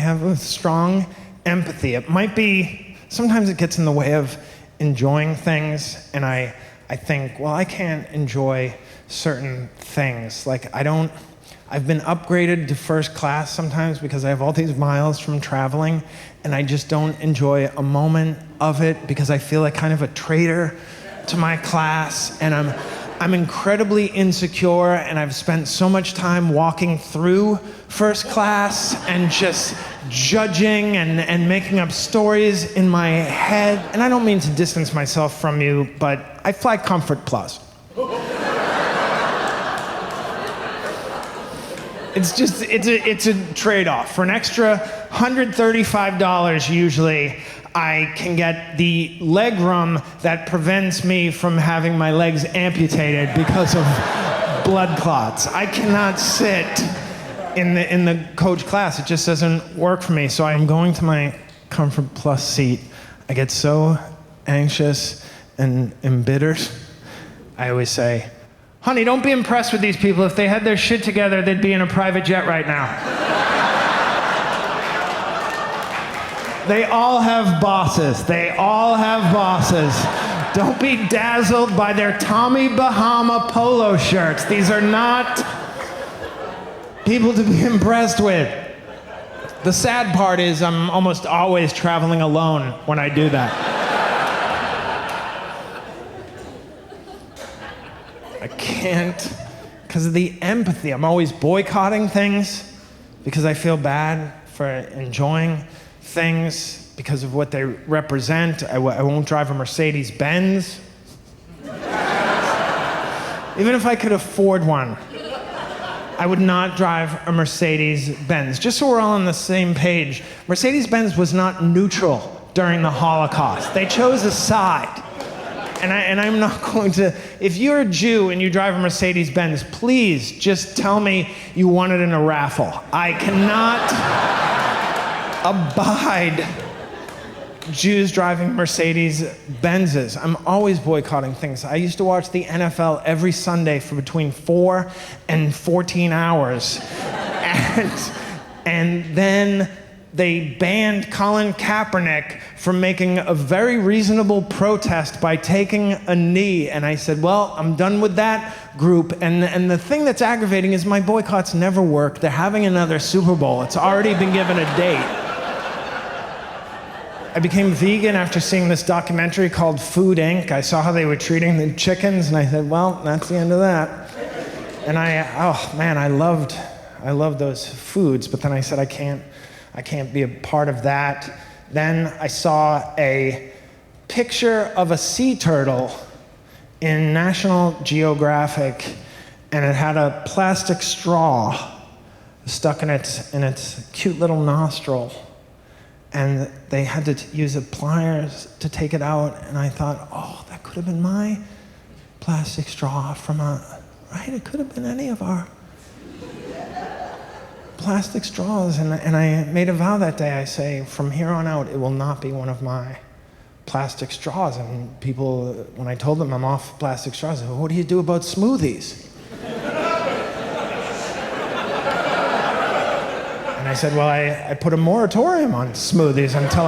have a strong empathy. It might be, sometimes it gets in the way of enjoying things, and I think, well, I can't enjoy certain things. Like, I've been upgraded to first class sometimes because I have all these miles from traveling, and I just don't enjoy a moment of it because I feel like kind of a traitor to my class, and I'm incredibly insecure, and I've spent so much time walking through first class and just judging and making up stories in my head. And I don't mean to distance myself from you, but I fly Comfort Plus. It's a trade-off. For an extra $135 usually, I can get the leg room that prevents me from having my legs amputated because of blood clots. I cannot sit in the coach class. It just doesn't work for me. So I'm going to my Comfort Plus seat. I get so anxious and embittered. I always say, honey, don't be impressed with these people. If they had their shit together, they'd be in a private jet right now. They all have bosses. They all have bosses. Don't be dazzled by their Tommy Bahama polo shirts. These are not people to be impressed with. The sad part is I'm almost always traveling alone when I do that. I can't, because of the empathy. I'm always boycotting things because I feel bad for enjoying things because of what they represent. I won't drive a Mercedes-Benz. Even if I could afford one, I would not drive a Mercedes-Benz. Just so we're all on the same page, Mercedes-Benz was not neutral during the Holocaust. They chose a side. And I'm not going to, if you're a Jew and you drive a Mercedes-Benz, please just tell me you won it in a raffle. I cannot abide Jews driving Mercedes-Benzes. I'm always boycotting things. I used to watch the NFL every Sunday for between 4 and 14 hours. And then they banned Colin Kaepernick from making a very reasonable protest by taking a knee. And I said, well, I'm done with that group. And the thing that's aggravating is my boycotts never work. They're having another Super Bowl. It's already been given a date. I became vegan after seeing this documentary called Food Inc. I saw how they were treating the chickens, and I said, well, that's the end of that. And I loved those foods, but then I said, I can't be a part of that. Then I saw a picture of a sea turtle in National Geographic, and it had a plastic straw stuck in its cute little nostril. And they had to use pliers to take it out, and I thought, oh, that could have been my plastic straw right? It could have been any of our plastic straws. And I made a vow that day. I say, from here on out, it will not be one of my plastic straws. And people, when I told them I'm off plastic straws, they said, well, what do you do about smoothies? And I said, well, I put a moratorium on smoothies until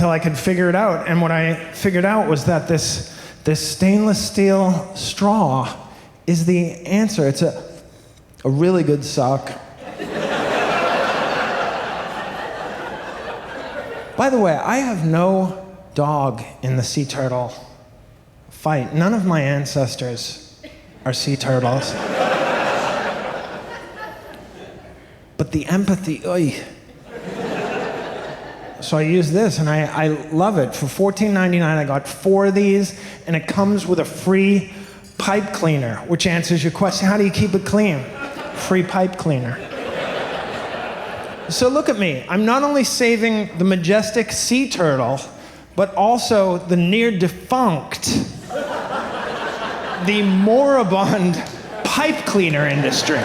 I could figure it out. And what I figured out was that this stainless steel straw is the answer. It's a really good suck. By the way, I have no dog in the sea turtle fight. None of my ancestors are sea turtles. But the empathy, oy. So I use this, and I love it. For $14.99, I got 4 of these, and it comes with a free pipe cleaner, which answers your question, how do you keep it clean? Free pipe cleaner. So look at me. I'm not only saving the majestic sea turtle, but also the near-defunct, the moribund pipe cleaner industry.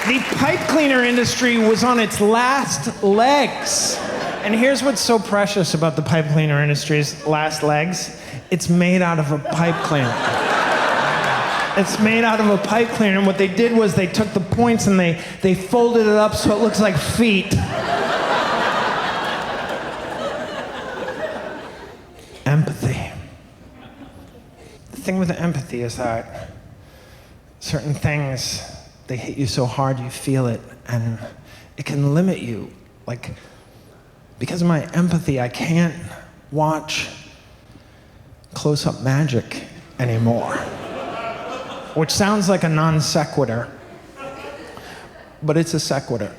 The pipe cleaner industry was on its last legs. And here's what's so precious about the pipe cleaner industry's last legs. It's made out of a pipe cleaner. It's made out of a pipe cleaner, and what they did was they took the points and they folded it up so it looks like feet. Empathy. The thing with empathy is that certain things, they hit you so hard you feel it, and it can limit you. Like, because of my empathy, I can't watch close-up magic anymore. Which sounds like a non sequitur, but it's a sequitur.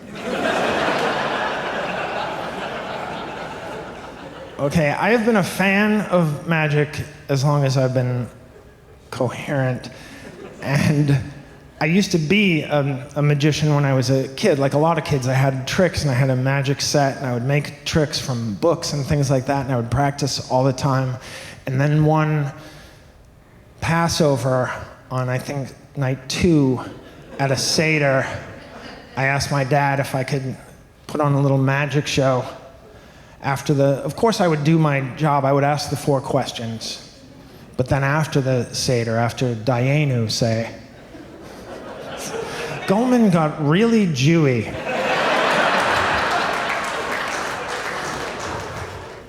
Okay, I have been a fan of magic as long as I've been coherent. And I used to be a magician when I was a kid. Like a lot of kids, I had tricks and I had a magic set and I would make tricks from books and things like that, and I would practice all the time. And then one Passover on, I think, night 2 at a Seder, I asked my dad if I could put on a little magic show. Of course I would do my job, I would ask the 4 questions. But then after the Seder, after Dayenu say, Gulman got really Jewy.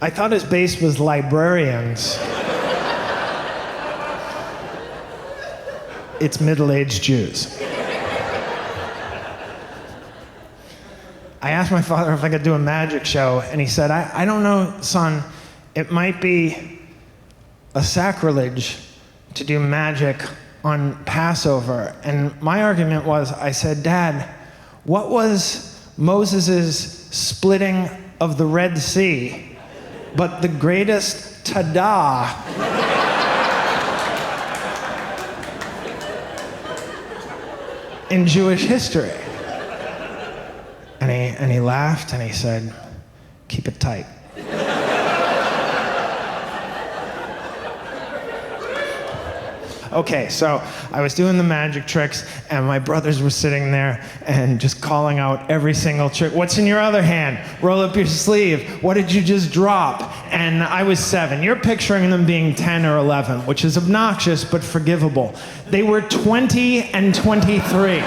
I thought his base was librarians. It's middle-aged Jews. I asked my father if I could do a magic show, and he said, I don't know, son, it might be a sacrilege to do magic on Passover. And my argument was, I said, Dad, what was Moses' splitting of the Red Sea but the greatest ta-da in Jewish history? And he laughed and he said, keep it tight. Okay, so I was doing the magic tricks and my brothers were sitting there and just calling out every single trick. What's in your other hand? Roll up your sleeve. What did you just drop? And I was 7. You're picturing them being 10 or 11, which is obnoxious but forgivable. They were 20 and 23.